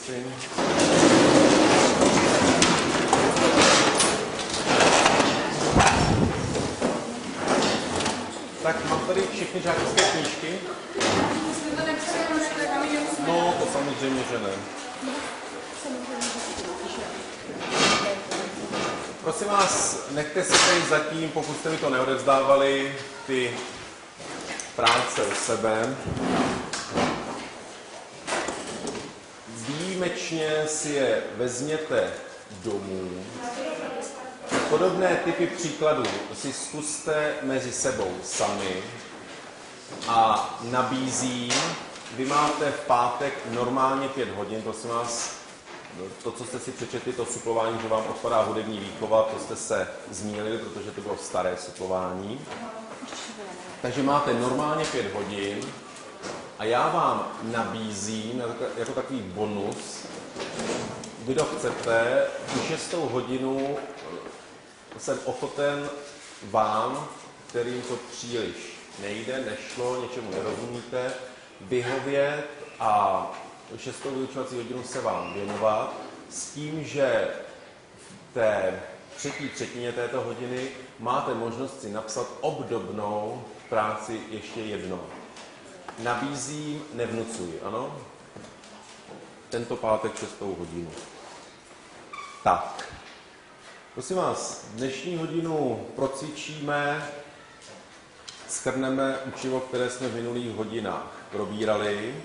prosím. Tak mám tady všechny žákovské knížky. No, to samozřejmě, že ne. Prosím vás, nechte si tady zatím, pokud jste mi to neodevzdávali, ty práce u sebe. Výjimečně si je vezměte domů. Podobné typy příkladů si zkuste mezi sebou sami a nabízím, vy máte v pátek normálně 5 hodin, prosím vás, to, co jste si přečetli, to suplování, že vám odpadá hudební výchova, to jste se zmýlili, protože to bylo staré suplování. Takže máte normálně 5 hodin a já vám nabízím jako takový bonus, kdo chcete, tu 6. hodinu jsem ochoten vám, kterým to příliš nejde, nešlo, něčemu nerozumíte, vyhovět a 6. vyučovací hodinu se vám věnovat s tím, že v té 3/3 této hodiny máte možnost si napsat obdobnou práci ještě jednou. Nabízím, nevnucuji, ano? Tento pátek 6. hodinu. Tak. Prosím vás, dnešní hodinu procvičíme, shrneme učivo, které jsme v minulých hodinách probírali.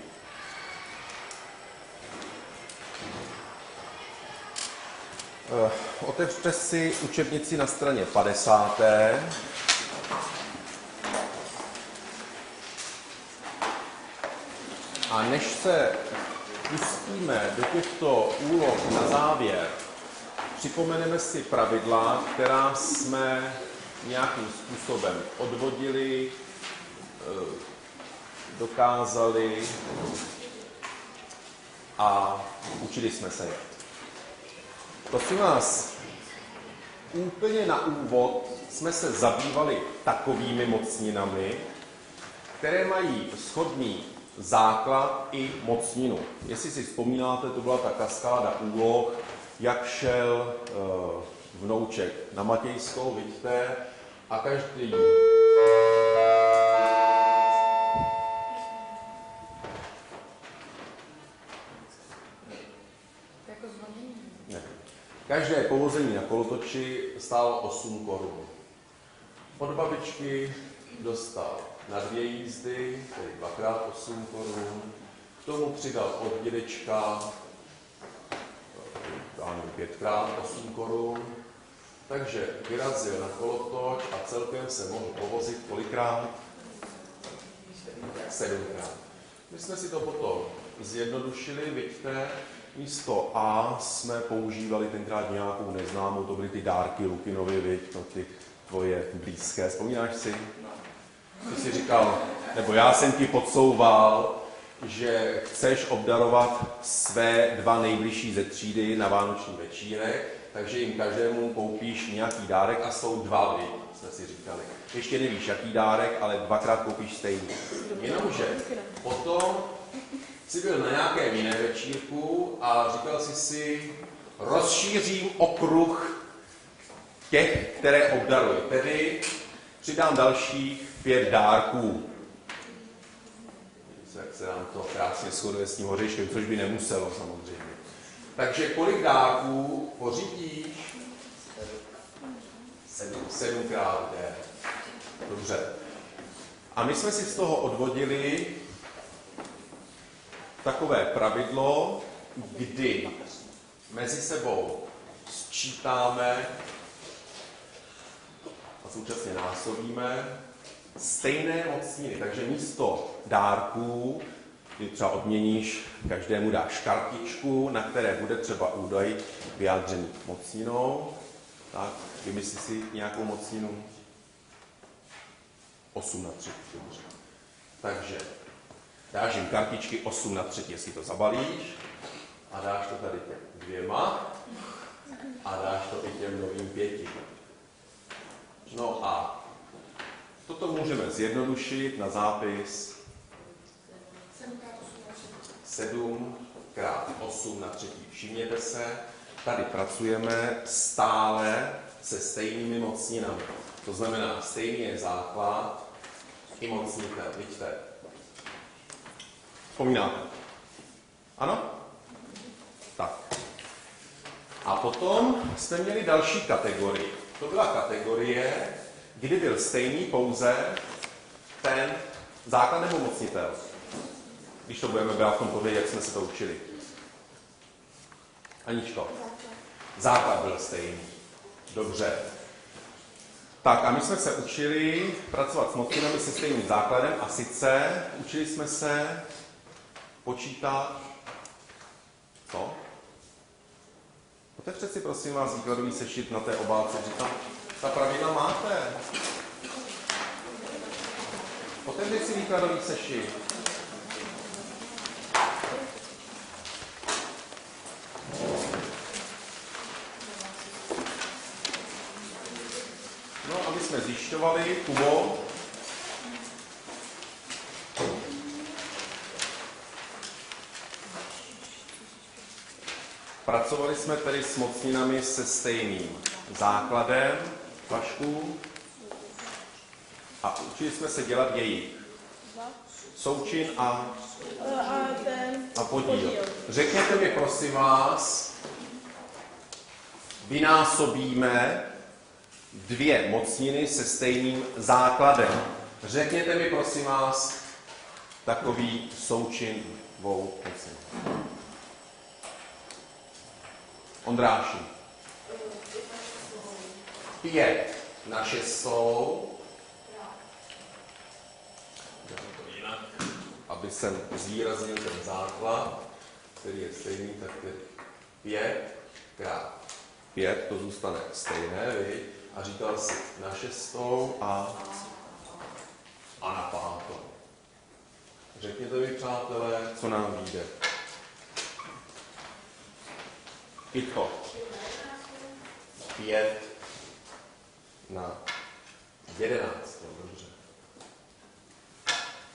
Otevřte si učebnici na straně 50. A než se pustíme do těchto úloh na závěr, připomeneme si pravidla, která jsme nějakým způsobem odvodili, dokázali a učili jsme se je. Prosím vás, úplně na úvod jsme se zabývali takovými mocninami, které mají shodný základ i mocninu. Jestli si vzpomínáte, to byla ta kaskáda úloh, jak šel vnouček na Matějskou, vidíte, a každý každé povození na kolotoči stálo 8 korun. Od babičky dostal na 2 jízdy, tedy 2x8 korun. K tomu přidal od dědečka 5x8 korun. Takže vyrazil na kolotoč a celkem se mohl povozit kolikrát? 7krát. My jsme si to potom zjednodušili, vidíte, místo A jsme používali tenkrát nějakou neznámou, to byly ty dárky Lukinovi, viď, no ty tvoje blízké. Vzpomínáš si? Ty jsi říkal, nebo já jsem ti podsouval, že chceš obdarovat své 2 nejbližší ze třídy na vánoční večírek, takže jim každému koupíš nějaký dárek a jsou 2, jsme si říkali. Ještě nevíš, jaký dárek, ale 2krát koupíš stejný. Jenomže potom jsi byl na nějakém jiné večírku a říkal jsi si, rozšířím okruh těch, které obdaruji. Tedy přidám dalších 5 dárků. Jak se nám to krásně shoduje s tím hořečkem, což by nemuselo samozřejmě. Takže kolik dárků pořídíš? 7krát D. Dobře. A my jsme si z toho odvodili takové pravidlo, kdy mezi sebou sčítáme a současně násobíme stejné mocniny. Takže místo dárků, ty třeba odměníš, každému dáš kartičku, na které bude třeba údaj vyjádřený mocninou. Tak, vymyslí si nějakou mocninu. 8/3. Takže dáš jim kartičky 8/3, jestli to zabalíš, a dáš to tady těm 2 a dáš to i těm novým 5. No a toto můžeme zjednodušit na zápis 7 krát 8 na třetí. Všimněte se, tady pracujeme stále se stejnými mocninami. To znamená, stejný je základ i mocnitel. Vidíte? Vzpomínáte? Ano? Tak. A potom jsme měli další kategorii. To byla kategorie, kdy byl stejný pouze ten základ nebo mocnitel. Když to budeme brát v tom podle, jak jsme se to učili. Aničko. Základ byl stejný. Dobře. Tak a my jsme se učili pracovat s mocninami se stejným základem a sice učili jsme se počítat co? Otevřete si prosím vás výkladový sešit na té obálce, že tam ta pravidla máte. Otevřete si výkladový sešit. No, aby jsme zjišťovali, Kubo. Pracovali jsme tedy s mocninami se stejným základem, Vašku, a učili jsme se dělat jejich součin a podíl. Řekněte mi, prosím vás, vynásobíme dvě mocniny se stejným základem. Řekněte mi, prosím vás, takový součin dvou mocnin. Ondráši. 5 na 6. Aby jsem zvýraznil ten základ, který je stejný, tak 5 krát 5, to zůstane stejné, vy? A říkal si na 6. a na 5. Řekněte mi, přátelé, co nám vyjde. Itko. 5 na 11. Dobře.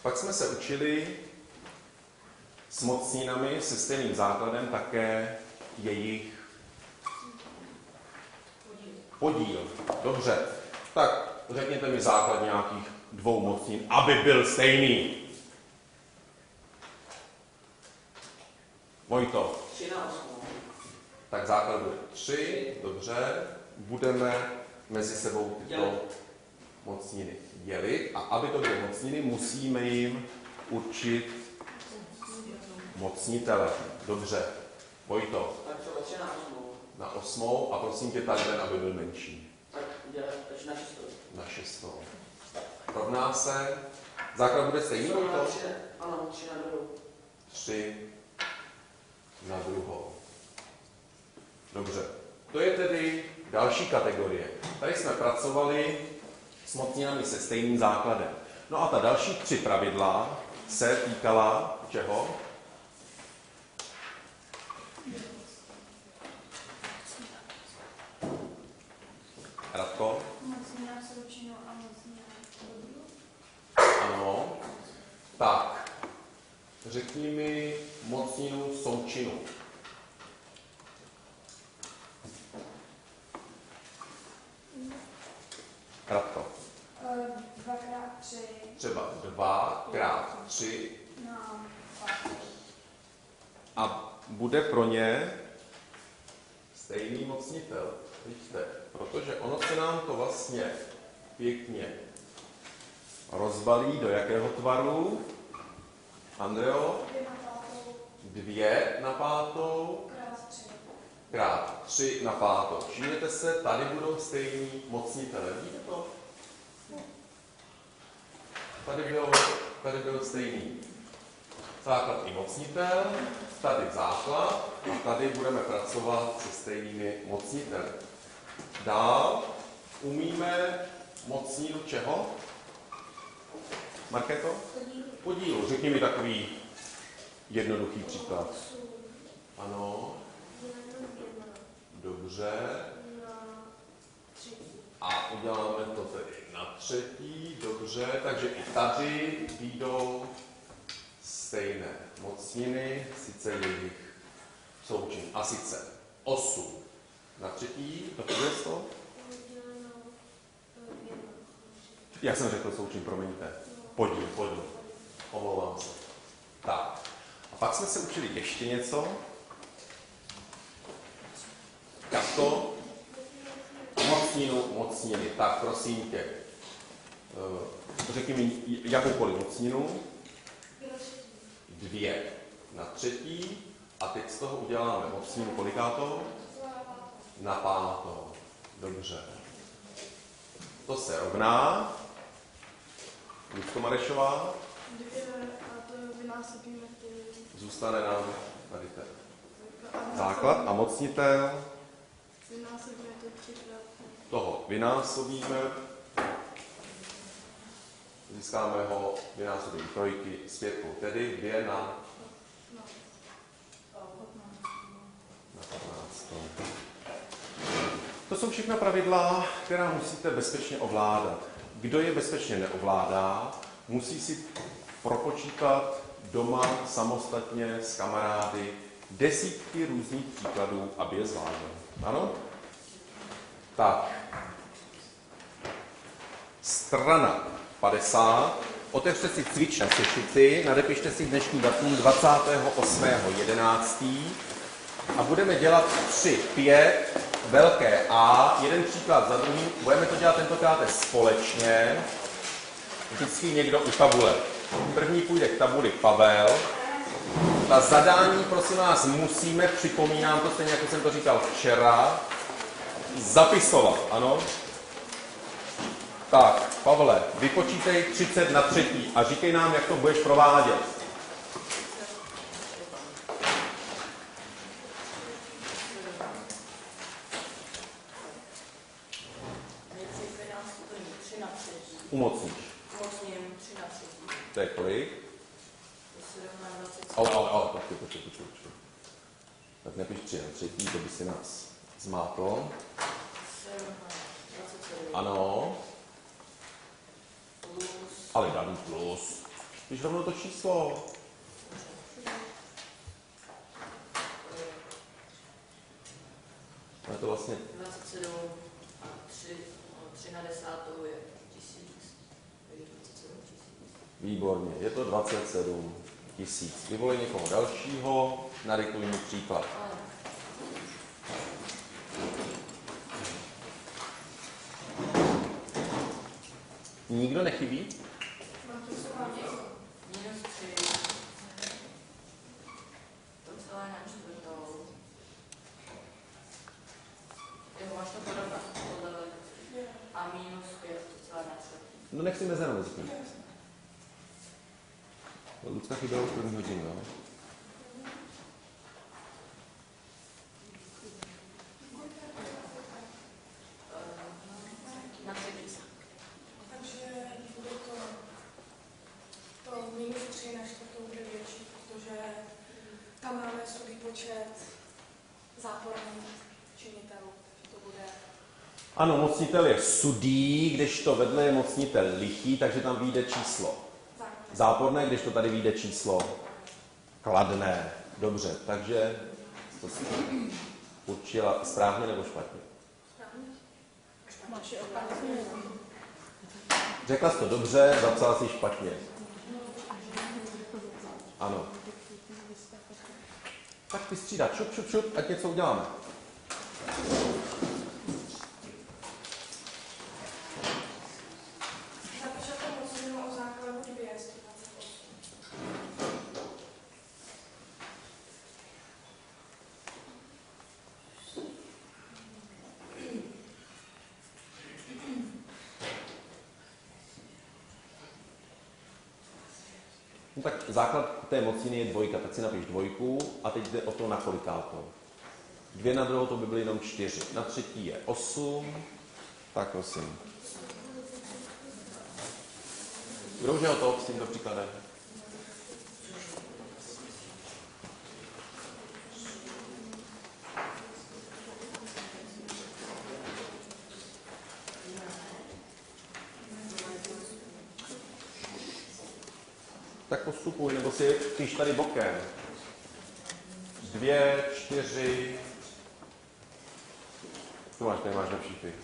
Pak jsme se učili s mocninami se stejným základem také jejich podíl. Dobře. Tak řekněte mi základ nějakých dvou mocnin, aby byl stejný. Vojto. 3 na 8. Tak základ bude 3, dobře. Budeme mezi sebou tyto mocniny dělit. A aby to byly mocniny, musíme jim určit mocnitele. Dobře. Vojto. Tak třeba 3 na 8. Na 8. A prosím tě takhle, aby byl menší. Tak na 6. Na 6. Rovná se. Základ bude stejný, Vojto? Ano, 3 na 2. 3 na 2. Dobře. To je tedy další kategorie. Tady jsme pracovali s mocninami se stejným základem. No a ta další 3 pravidla se týkala čeho? Radko? Mocnina součinu a mocnina podílu. Ano. Tak. Řekni mi mocninu součinu. Radko. 2x3. Třeba 2 krát 3 na 5. a bude pro ně stejný mocnitel. Vidíte, protože ono se nám to vlastně pěkně rozbalí do jakého tvaru? Andreo? 2 na 5. Krát 3 na 5. Všimněte se, tady budou stejný mocnitele. Vidíte to? Tady byl stejný základ i mocnitel, tady základ a tady budeme pracovat se stejnými mocniteli. Dál umíme mocninu čeho? Markéto? Podílu. Řekni mi takový jednoduchý příklad. Ano. Dobře. A uděláme to tedy na 3. Dobře, takže i tady vyjdou stejné mocniny, sice jejich součin. A sice 8 na třetí, to je to? Jak jsem řekl součin, promiňte. Podíl. Omlouvám se. Tak. A pak jsme se učili ještě něco. Kato, mocniny. Tak, prosím tě. Řekni mi jakoukoliv mocninu. 2 na třetí. A teď z toho uděláme mocninu kolikátou? Na 5. Dobře. To se rovná. Lucko Marešová. 2 a to vynásobíme ty. Zůstane nám tady ten základ a mocnitel. Vynásobíme to 3krát. Toho vynásobíme. Získáme ho vynásobení trojky s 5, tedy 2 na 15. To jsou všechna pravidla, která musíte bezpečně ovládat. Kdo je bezpečně neovládá, musí si propočítat doma samostatně s kamarády desítky různých příkladů, aby je zvládl. Ano? Tak. Strana 50. Otevřte si cvičné sešity, nadepište si dnešní datum 28.11. a budeme dělat 3, 5, velké A, jeden příklad za druhým. Budeme to dělat tentokrát společně. Vždycky někdo u tabule. První půjde k tabuli Pavel. Ta zadání, prosím vás, musíme, připomínám to stejně, jako jsem to říkal včera, zapisovat, ano? Tak, Pavle, vypočítej 30 na třetí a říkej nám, jak to budeš provádět. Umocníš. Umocním 3 na třetí. To je kolik? To se rovná 20. Ale, počkej. Tak nepiš 3 na třetí, to by si nás zmátl. Se rovná 27. Ano, Plus. ale žádný plus. Když rovnou to číslo. To je to vlastně 27 a 3 na 10 je 1000. Takže 27 000. výborně, je to 27 000. Vyvolej někoho dalšího, nadiktuj mi příklad. Nikdo nechybí? Minus 3. To celé na čtvrtou. Jo, máš to porovnat podle. A minus 5, to celé na čtvrtou. No nech si mezera mezi tím. Lucka chyběla už první hodinu, jo? Na třetí. Takže bude to minus 3 na čtvrtou bude větší, protože tam máme svůj počet záporných činitelů. To bude... Ano, mocnitel je sudý, kdežto vedle je mocnitel lichý, takže tam vyjde číslo záporné, kdežto tady vyjde číslo kladné. Dobře, takže to jsi určila správně nebo špatně? Řekla jsi to dobře, zapsala jsi špatně. Ano. Tak vystřídat, šup, ať něco uděláme. Zapíšete mocninu o základu 228. No tak základ té mocniny je 2, tak si napiš 2 a teď jde o to na kolikátou. 2 na druhou to by byly jenom 4. Na třetí je 8. Tak prosím. Kdo už je hotov s tímto příkladem? Tak postupuj, nebo si píš tady bokem. 2, 4. Tu máš, tady máš lepší fix.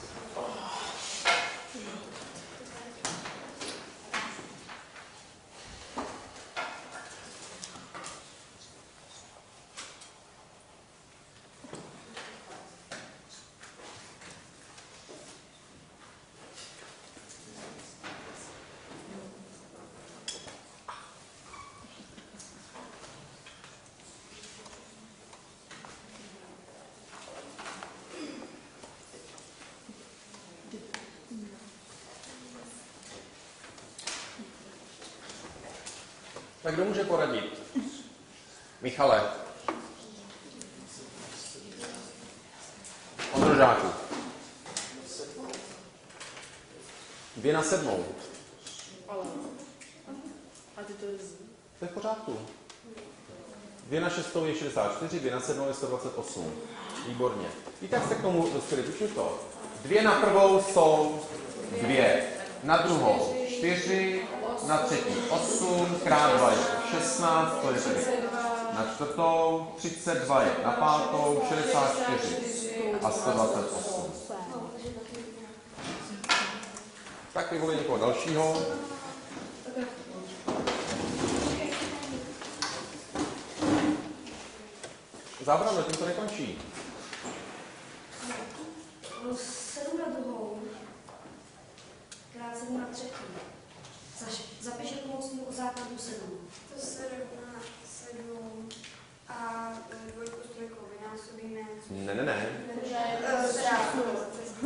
Tak kdo může poradit? Michale. Ondrožáku. 2 na 7. Ale. A ty to je To je v pořádku. 2 na 6 je 64, 2 na 7 je 128. Výborně. Víte, jak jste k tomu dostali? Počuji to. 2 na prvou jsou 2. Na druhou 4, na třetí 8, krát 2 je 16, to je tedy na čtvrtou, 32 je na pátou, 64 a 128. Tak vyvolí někoho dalšího. Zábram, tím to nekončí. Plus 7 na druhou, krát 7 na třetí. Zapiš pomocník o základu 7. To 7 na 7 a 2 s 3 vynásobíme. Ne.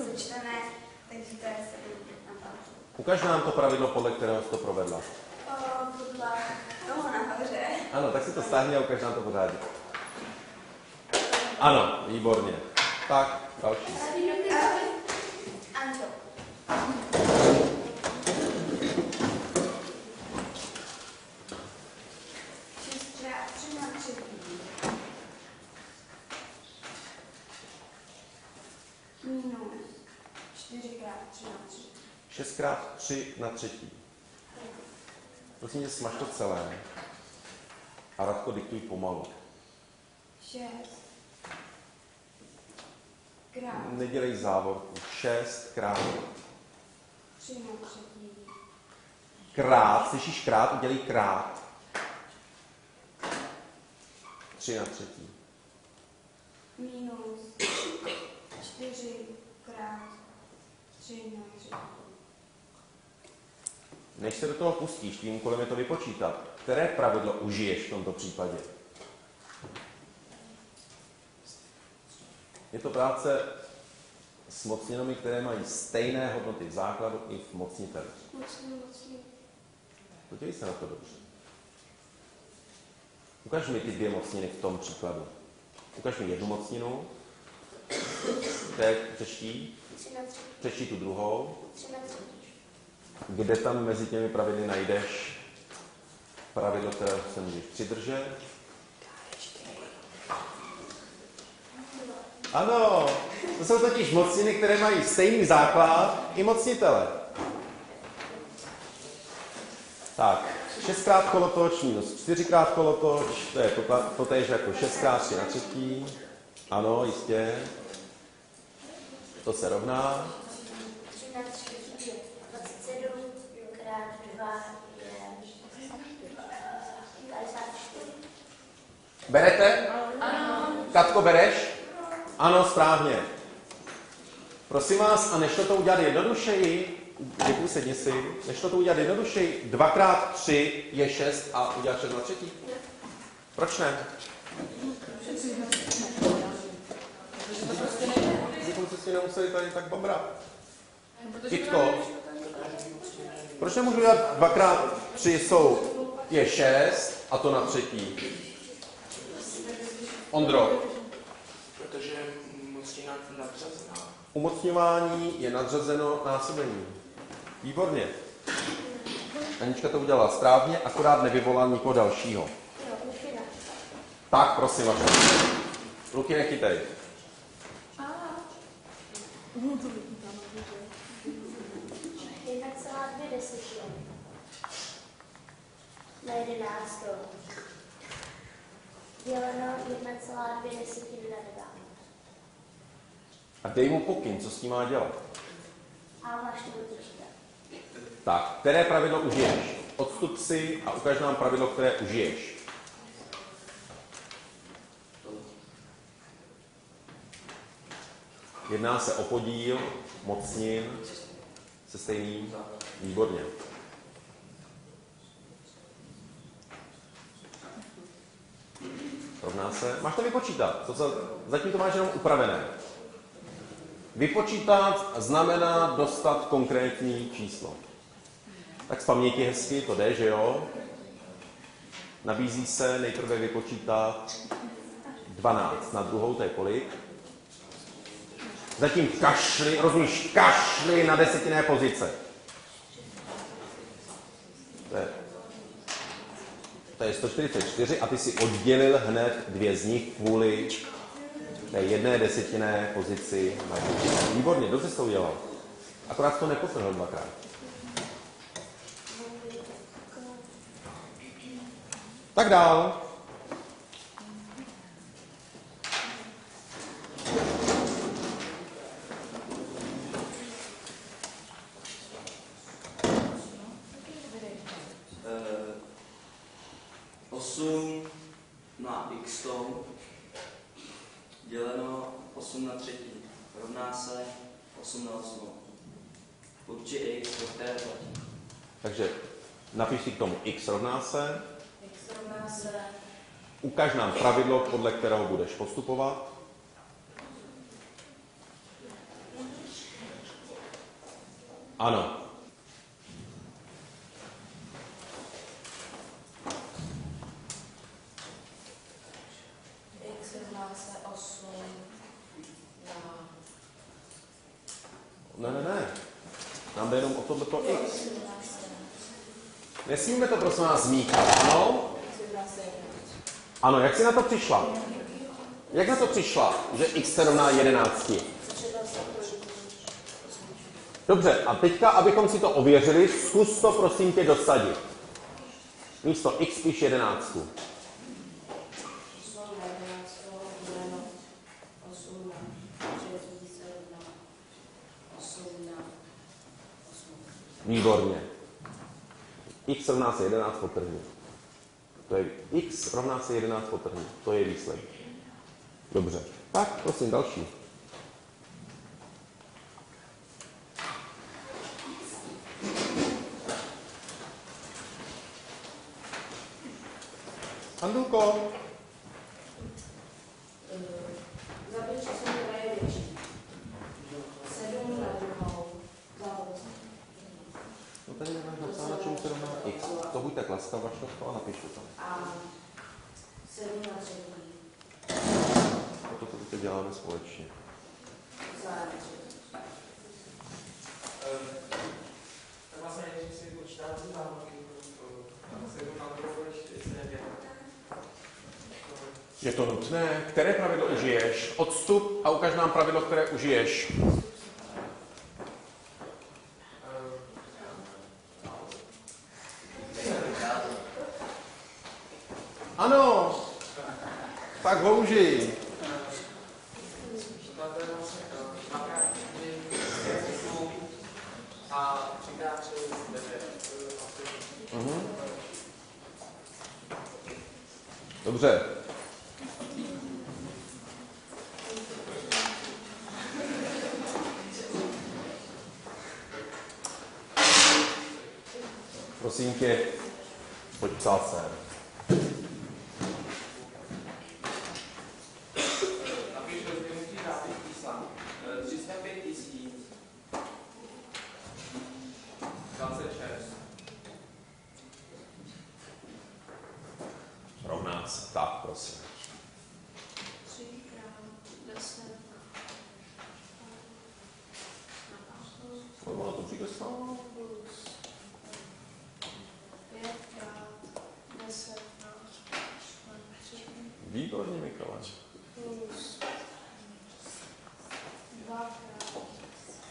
Sečteme, takže to je 7 na 5. Ukaž nám to pravidlo, podle kterého jsi to provedla. Podle toho nahoře. Ano, tak si to stáhni a ukaž nám to pořádně. Ano, výborně. Tak, další. Anjo. Minus 4x3 na 3. 6x3 na třetí. Prosím tě, smaž to celé. A Radko, diktuj pomalu. 6 krát Nedělej závorku. 6 krát. 3 na 3. Krát, slyšíš krát, udělej krát. 3 na třetí. Minus 4 krát 3 na 3. Než se do toho pustíš, tvým úkolem je to vypočítat. Které pravidlo užiješ v tomto případě? Je to práce s mocninami, které mají stejné hodnoty v základu i v mocniteli. Mocný. Podívej se na to dobře. Ukaž mi ty 2 mocniny v tom příkladu. Ukaž mi jednu mocninu. Přečtí. 3 na 3. Přečtí tu druhou. 3 na 3. Kde tam mezi těmi pravidly najdeš pravidlo, které se můžeš přidržet? Ano, to jsou totiž mocniny, které mají stejný základ i mocnitele. Tak, 6x kolotoč minus 4x kolotoč, to je totéž jako 6x3 na třetí. Ano, jistě. To se rovná. 3 na 3 je 27, krát 2 je 54. Berete? Ano. Katko, bereš? Ano, správně. Prosím vás, a než to udělat jednodušeji, děkuji, sedni si, než to udělat jednodušeji, 2x3 je 6 a udělat 6 na třetí? Proč ne? Bychom se s tím nemuseli tady tak babrat. Kitko, proč nemůžu udělat 2x3 je 6 a to na třetí? Ondro. Protože mocnina nadřazená. Umocňování je nadřazeno násobení. Výborně. Anička to udělala správně, akorát nevyvolala nikoho dalšího. Tak, prosím vás. Ruky nechytej. Jedna celá 2 desetiny. Na 11. děleno 1,2 desetiny na 9. A dej mu pokyn, co s tím má dělat. A máš to počítat. Tak, které pravidlo užiješ? Odstup si a ukaž nám pravidlo, které užiješ. Jedná se o podíl, mocnin, se stejným. Výborně. Rovná se. Máš to vypočítat. Zatím to máš jenom upravené. Vypočítat znamená dostat konkrétní číslo. Tak z paměti hezky to jde, že jo? Nabízí se nejprve vypočítat 12 na druhou, to je kolik? Zatím kašli, rozumíš, kašli na desetinné pozice. To je 144 a ty si oddělil hned 2 z nich kvůli té 1 desetinné pozici. Výborně, dobře jsi to udělal. Akorát to nepotrhl 2krát. Tak dál. Na x děleno 8 na 3 rovná se 8 na 8. Urči x, do které platí. Takže napiš si k tomu x rovná se. Ukaž nám pravidlo, podle kterého budeš postupovat. Ano. Ne. Nám jde jenom o tohleto x. Nesmíme to prosím vás zmítat, ano? Ano, jak jsi na to přišla? Jak na to přišla, že x se rovná 11? Dobře, a teďka, abychom si to ověřili, zkus to prosím tě dosadit. Místo x píš 11. Výborně. X rovná se 11 podtrhni. To je x rovná se 11 podtrhni. To je výsledek. Dobře. Tak, prosím, další. Andulko. No tady nemáš napsáno, čemu se rovná x. To buď tak laskav, a napišu to. A 7 na 3. To teď děláme společně. Tak vlastně, když si počítáte ty zámky, 7 na 9. Je to nutné? Které pravidlo užiješ? Odstup a ukaž nám pravidlo, které užiješ. Ano, tak ho užij. A 3x3 9. Dobře. Prosím tě, pojď psát sem. Napiš rozdělnutí řádných čísla. 305 026. Rovná se. Tak, prosím. 3 krát 10. Ono to přijde sám. 5 krát 10 na 3. Výborně, Mikuláš. Plus 2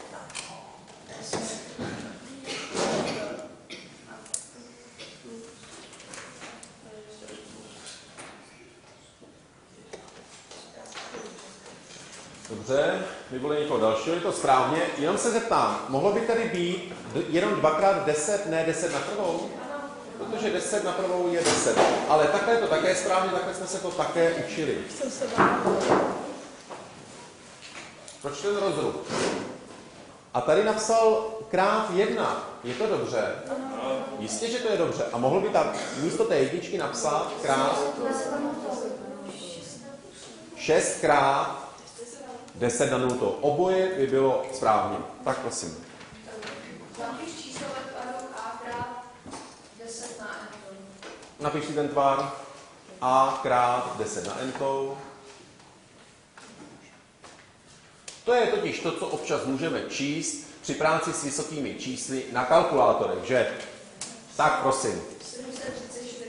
krát 10. Dobře, vyvolení někoho dalšího, je to správně. Jenom se zeptám, mohlo by tady být jenom 2x10, ne 10 na prvou? Protože 10 na prvou je 10. Ale takhle je to také správně, takhle jsme se to také učili. Proč ten rozruch? A tady napsal krát 1. Je to dobře? Jistě, že to je dobře. A mohl by tak místo té jedničky napsat krát 6 krát 10 na 0. Oboje by bylo správně. Tak prosím. Napiš číslo ve tvaru a krát 10 na n. Napiš si ten tvar a krát 10 na n. To je totiž to, co občas můžeme číst při práci s vysokými čísly na kalkulátorech, že? Tak prosím. 734.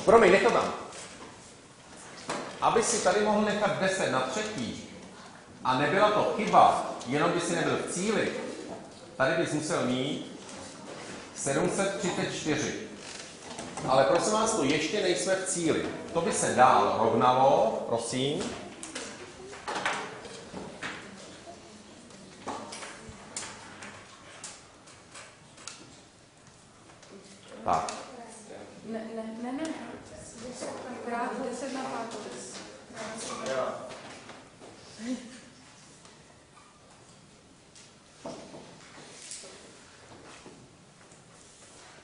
Promiň, nech to tam. Aby si tady mohl nechat 10 na třetí a nebyla to chyba, jenom by si nebyl v cíli, tady bys musel mít 734. Ale prosím vás, to ještě nejsme v cíli. To by se dál rovnalo, prosím. Tak. Ne. Krát 10 na 5.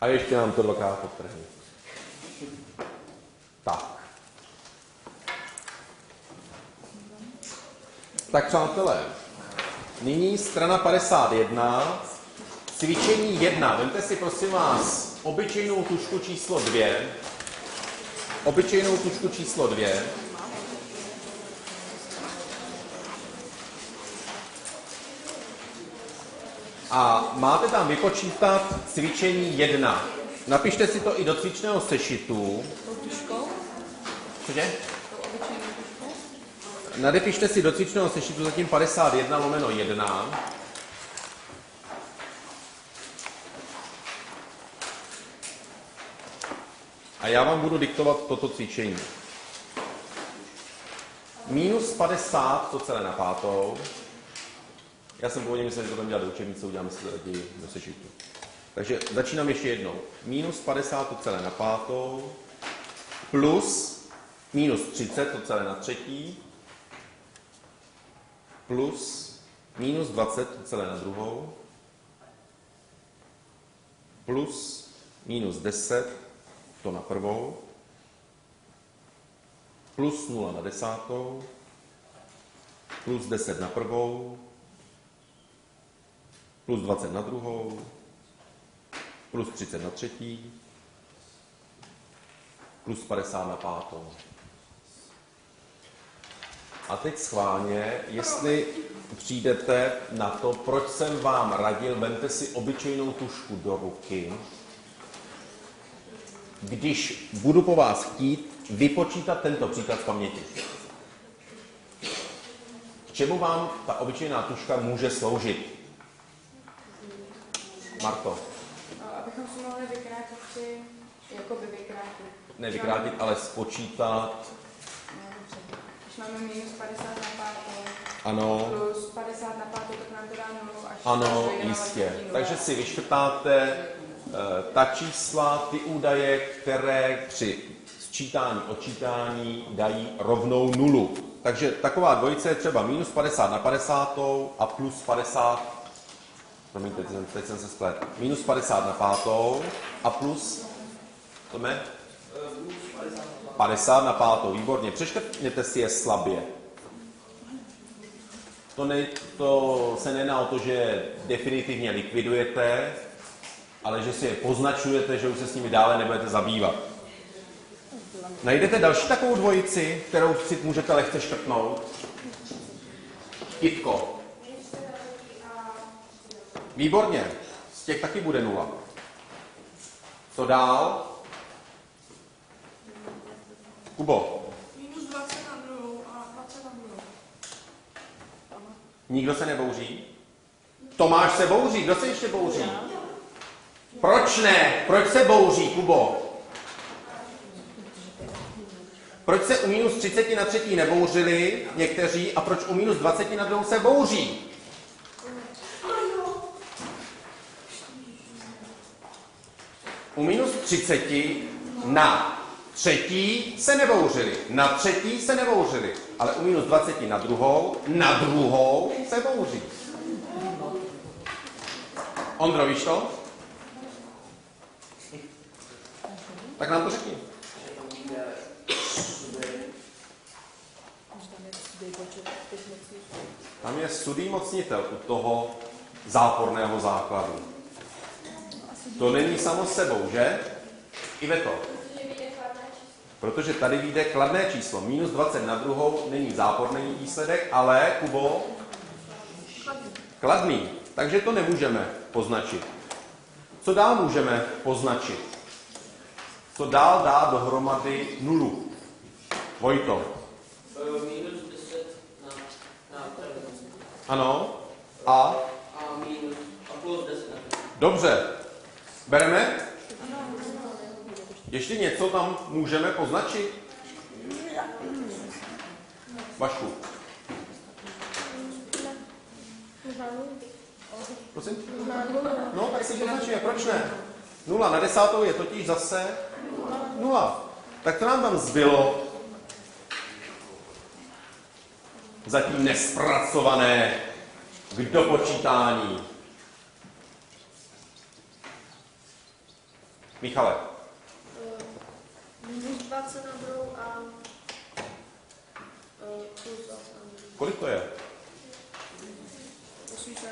A ještě nám to dvakrát podtrhne. Tak. Tak přátelé, nyní strana 51, cvičení 1. Vemte si prosím vás obyčejnou tužku číslo 2. Obyčejnou tužku číslo 2. A máte tam vypočítat cvičení 1. Napište si to i do cvičného sešitu. Cože? Nadepište si do cvičného sešitu zatím 51/1. A já vám budu diktovat toto cvičení. Minus 50, to celé na pátou. Já jsem původně myslel, že to budeme dělat do učebnice, uděláme si to raději do sešitu. Takže začínám ještě jednou. Minus 50, to celé na pátou. Plus minus 30, to celé na třetí. Plus minus 20, to celé na druhou. Plus minus 10, to na prvou. Plus 0 na desátou. Plus 10 na prvou. Plus 20 na druhou. Plus 30 na třetí. Plus 50 na pátou. A teď schválně, jestli přijdete na to, proč jsem vám radil, vemte si obyčejnou tužku do ruky, když budu po vás chtít vypočítat tento příklad z paměti. K čemu vám ta obyčejná tužka může sloužit? Marto. Abychom si mohli vykrátit si, jakoby vykrátit. Ne vykrátit, ale spočítat. Když máme minus 50 na pátou. Ano. Plus 50 na pátou, tak nám to dá 0 až. Ano, jistě. Takže si vyškrtáte ta čísla, ty údaje, které při sčítání, odčítání dají rovnou 0. Takže taková dvojice je třeba minus 50 na 50 a plus 50. Promiňte, teď jsem se splet. Minus 50 na 5 a plus, to je? 50 na 5, výborně. Přeškrtněte si je slabě. To se nejedná o to, že definitivně likvidujete, ale že si je poznačujete, že už se s nimi dále nebudete zabývat. Najdete další takovou dvojici, kterou si můžete lehce škrtnout? Kitko. Výborně. Z těch taky bude 0. Co dál? Kubo, Minus 20 na druhou a 20 na druhou. nikdo se nebouří? Tomáš se bouří, kdo se ještě bouří? Proč ne? Proč se bouří, Kubo? Proč se u minus 30 na třetí nebouřili někteří a proč u minus 20 na druhou se bouří? U minus 30 na třetí se nebouřili, na třetí se nebouřili, ale u minus 20 na druhou se bouří. Ondro, víš to? Tak nám to řekni. Tam je sudý mocnitel u toho záporného základu. To není samo sebou, že? Iveto. Protože tady vyjde kladné číslo. Minus 20 na druhou není záporný výsledek, ale, Kubo, kladný. Takže to nemůžeme poznačit. Co dál můžeme poznačit? Co dál dá dohromady nulu? Vojto. Minus 10 na první. Ano. A? A minus a plus 10 na první. Dobře. Bereme? Ještě něco tam můžeme poznačit? Vašku. Prosím? No, tak si poznačíme, proč ne? 0 na 10 je totiž zase 0. Tak to nám tam zbylo zatím nespracované k dopočítání. Michale. Minus 20 na druhou a plus 20 na druhou. Kolik to je? 800.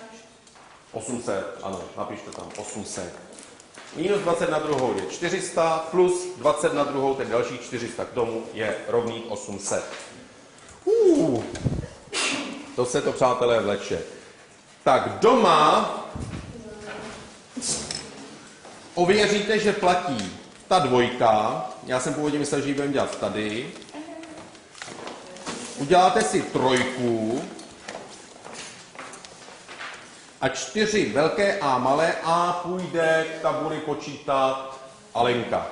800, ano, napište tam 800. Minus 20 na druhou je 400, plus 20 na druhou, tedy dalších 400 k tomu je rovných 800. To se to, přátelé, vleče. Tak doma ověříte, že platí ta dvojka. Já jsem původně myslel, že ji budeme dělat tady. Uděláte si trojku a 4 velké A malé A půjde k tabuli počítat Alenka.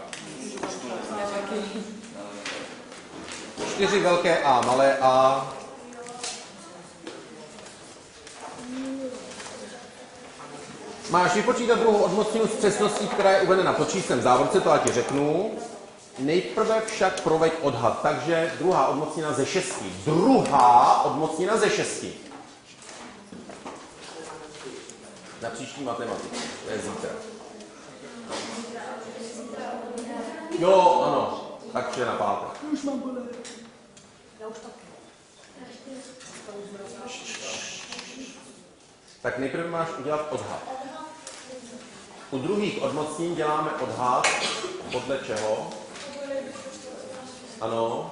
4 velké A malé A. Máš vypočítat druhou odmocninu s přesností, která je uvedena pod číslem v závorce, to já ti řeknu. Nejprve však proveď odhad. Takže druhá odmocnina ze 6. Druhá odmocnina ze 6. Na příští matematiku. To je zítra. Jo, ano. Tak je na pátek. Už mám bolé. Já už taky. Tak nejprve máš udělat odhad. U druhých odmocnění děláme odhad podle čeho? Ano.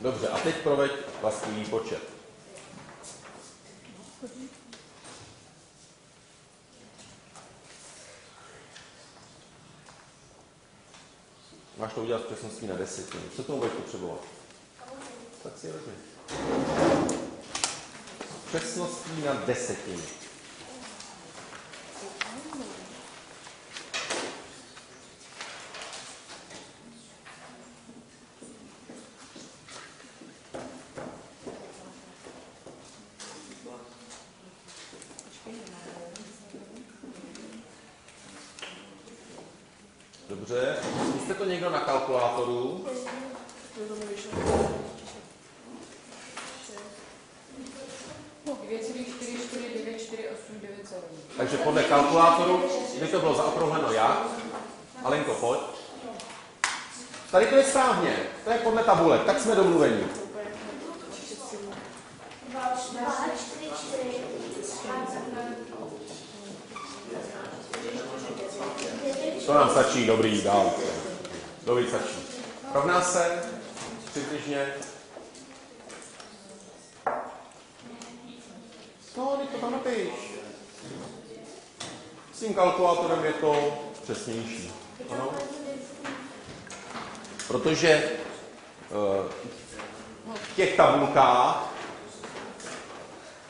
Dobře, a teď proveď vlastní výpočet. Máš to udělat s přesností na 10. Co tomu budeš potřebovat? Tak si vezmi. Přesností na 10. Dobře, zkuste to někdo na kalkulátoru. Takže podle kalkulátoru, by to bylo zaokrouhleno jak? Alenko, pojď. Tady to je správně, to je podle tabulek, tak jsme domluveni. 2, 4, 4. To nám stačí, dobrý, dál. Dobrý, stačí. Rovná se přibližně No, teď to tam napiš. S tím kalkulátorem je to přesnější. Ano? Protože v těch tabulkách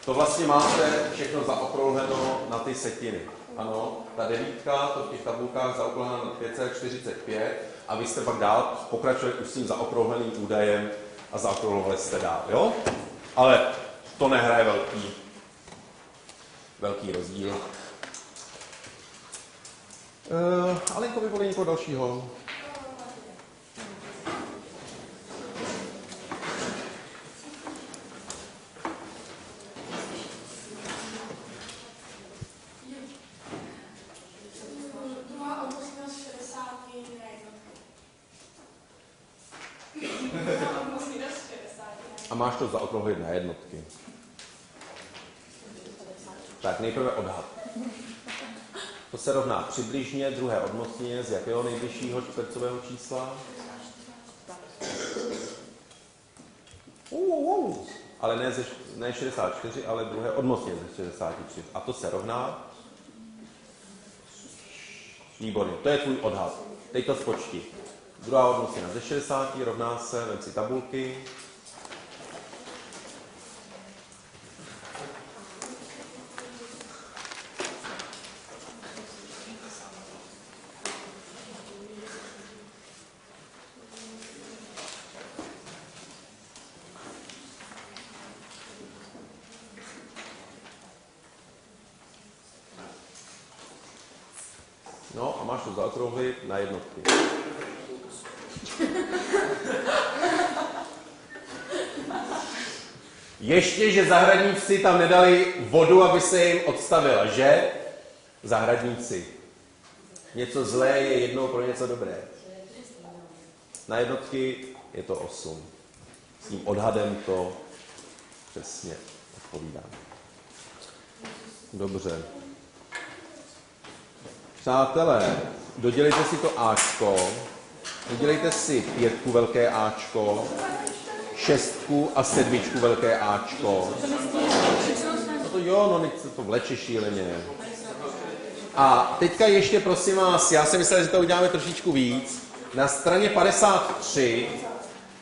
to vlastně máte všechno zaokrouhleno na ty setiny. Ano, ta devítka, to v těch tabulkách zaokrouhleno na 5,45 a vy jste pak dál pokračovali už s tím zaokrouhleným údajem a zaokrouhlovali jste dál, jo? Ale to nehraje velký rozdíl. Alenko, vyvolí někoho dalšího. Druhá odnosnost 60 na jednotky. A máš to zaokrouhlit na jednotky. Tak nejprve odhad. To se rovná přibližně druhé odmocnině z jakého nejbližšího čtvercového čísla? Ale ne 64, ale druhé odmocnině ze 63. A to se rovná? Výborně, to je tvůj odhad. Teď to spočti. Druhá odmocnina ze 60 rovná se, vem si tabulky. No a máš to zaokrouhlit na jednotky. Ještě, že zahradníci tam nedali vodu, aby se jim odstavila, že? Zahradníci. Něco zlé je jednou pro něco dobré. Na jednotky je to 8. S tím odhadem to přesně odpovídá. Dobře. Přátelé, dodělejte si to Ačko, dodělejte si 5 velké Ačko, 6 a 7 velké Ačko. No to jo, no teď se to vleče šíleně. A teďka ještě prosím vás, já jsem myslel, že to uděláme trošičku víc. Na straně 53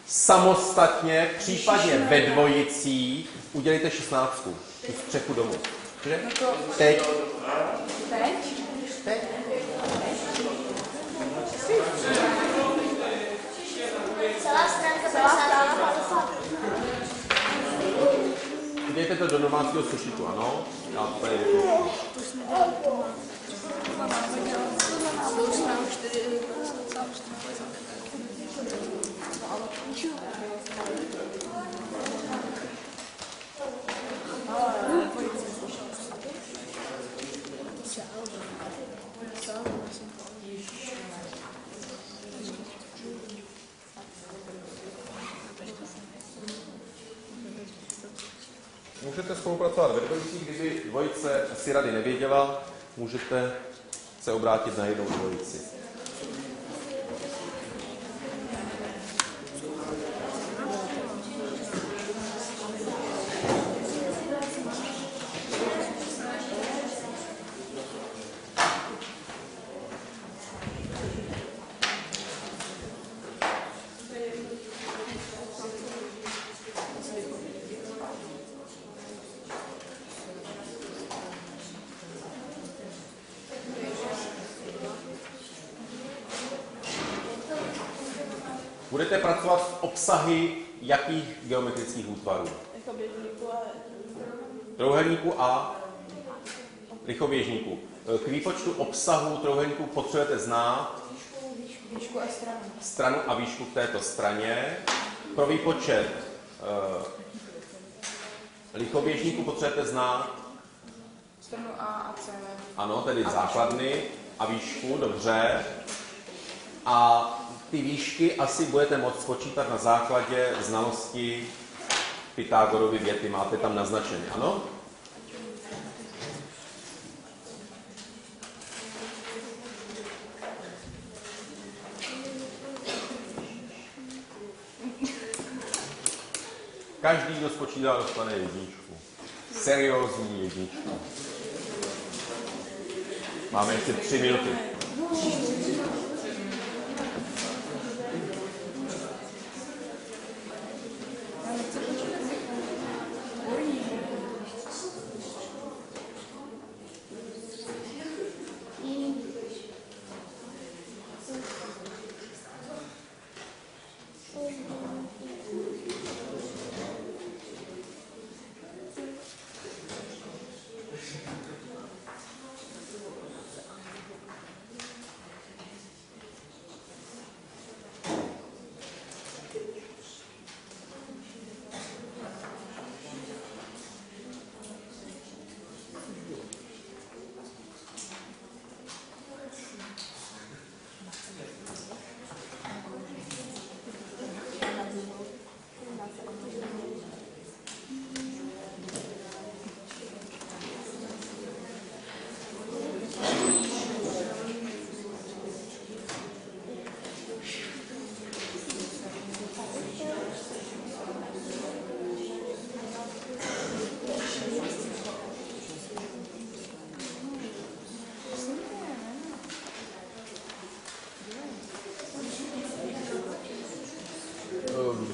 samostatně, případně ve dvojicích, udělejte 16. Tu střechu domů. Že? Teď. Celá stránka 50. Dejte to do domácího sešitu, ano? Já to tady vypíšu. Můžete spolupracovat ve dvojicích, kdyby dvojice si rady nevěděla, můžete se obrátit na jednou dvojici. Budete pracovat s obsahy jakých geometrických útvarů? Trojúhelníku a lichoběžníku. K výpočtu obsahu trojúhelníku potřebujete znát Výšku a stranu a výšku v této straně. Pro výpočet lichoběžníku potřebujete znát stranu A a C. ano, tedy základny a výšku, dobře. A ty výšky asi budete moct spočítat na základě znalosti Pythagorovy věty. Máte tam naznačené, ano? Každý, kdo spočítá, dostane jedničku. seriózní jednička. Máme ještě 3 minuty.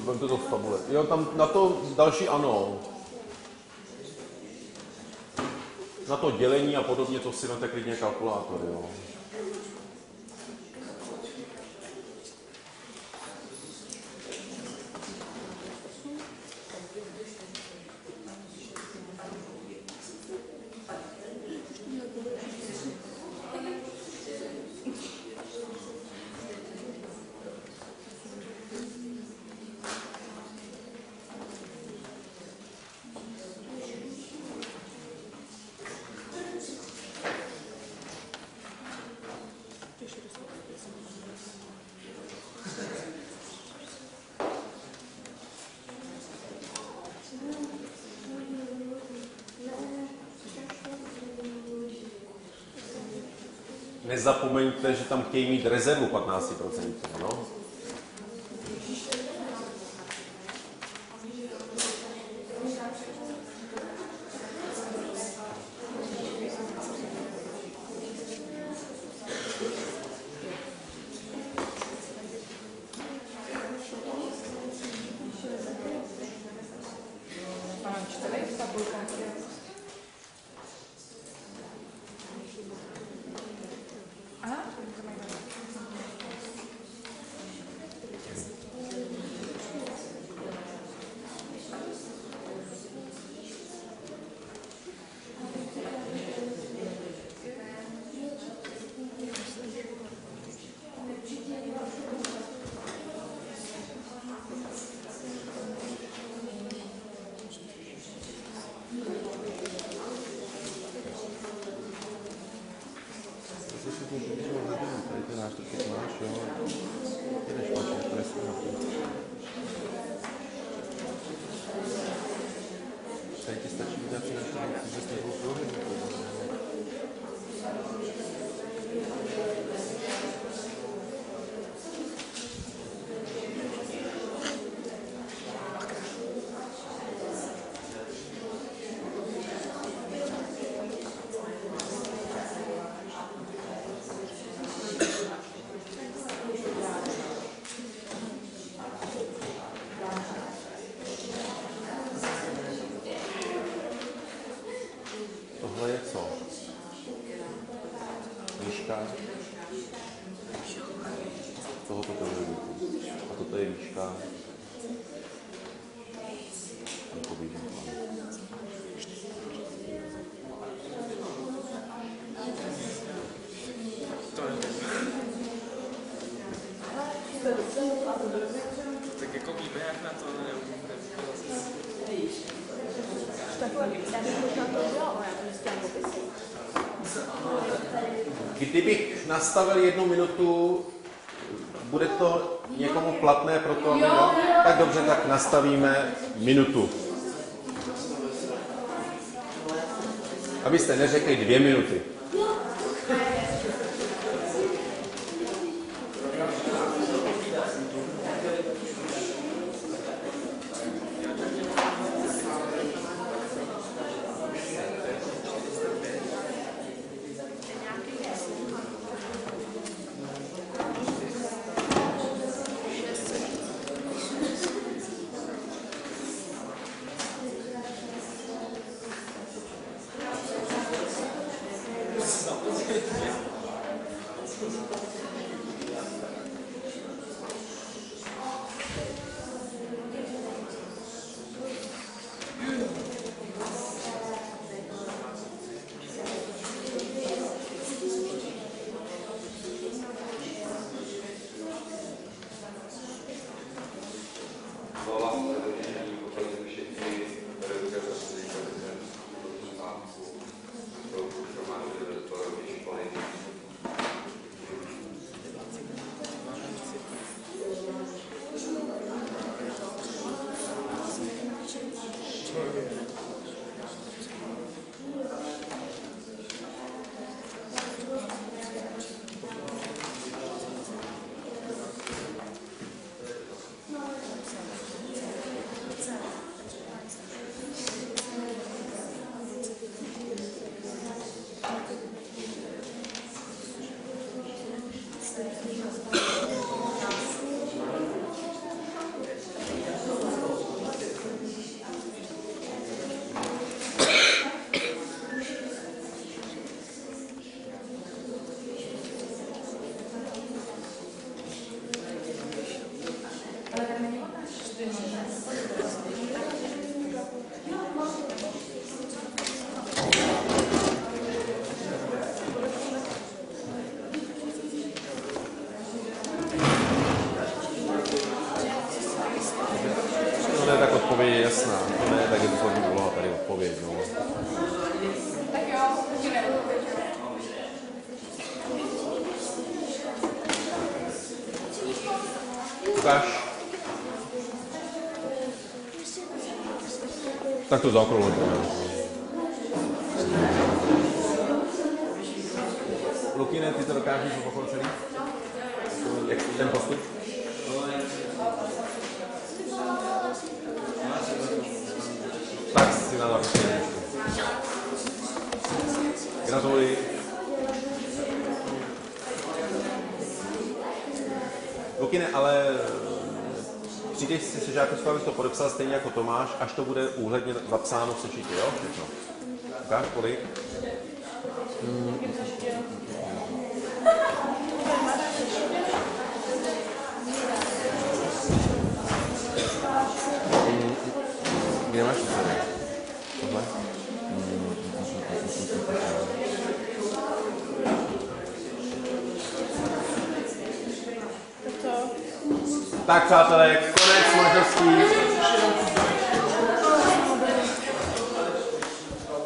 Vemte to v tabule. Jo, tam na to další ano. Na to dělení a podobně, to si vemte klidně kalkulátor, jo. Nezapomeňte, že tam chtějí mít rezervu 15%, no? Tohle je co? Výška. Tohoto to je. A toto je výška. Tak jako víme, jak na to neumíme. Kdybych nastavil 1 minutu, bude to někomu platné pro to? Jo? Tak dobře, tak nastavíme minutu. Abyste neřekli 2 minuty. jasná. To ne, tak je to slovní úloha, tady odpověď. No. Tak jo, začínáme. Ukáž. Tak to zaokrouhlím. Lukine, ty to dokážeš opakovat celý? Jak ten postup? Tak si na napištění. Gratuluji. Lukine, ale přijdeš si se žákovskou, abys to podepsal stejně jako Tomáš, až to bude úhledně zapsáno v sešitě, jo? Všechno. Ukáž, kolik? Kde máš tohle? Tak přátelé, konec možností.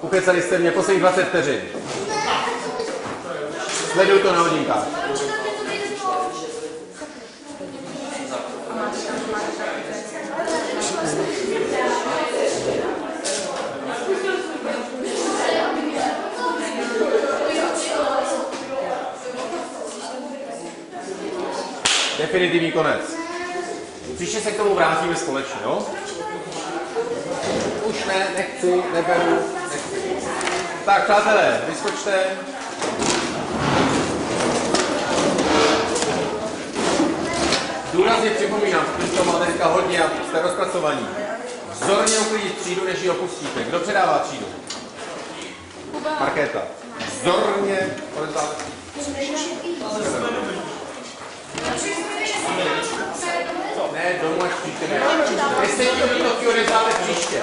Ukecali jste mě posledních 20 vteřin. Sleduj to na hodinkách. Definitivní konec. Příště se k tomu vrátíme společně, jo? Už ne, nechci, neberu, nechci. Tak, přátelé, vyskočte. Důrazně připomínám, že to máte dneska hodně a jste rozpracovaní. Vzorně uklidit třídu, než ji opustíte. Kdo předává třídu? Markéta. Vzorně odezdáte. Ne, domů až příště. Jestli to odezdáte příště.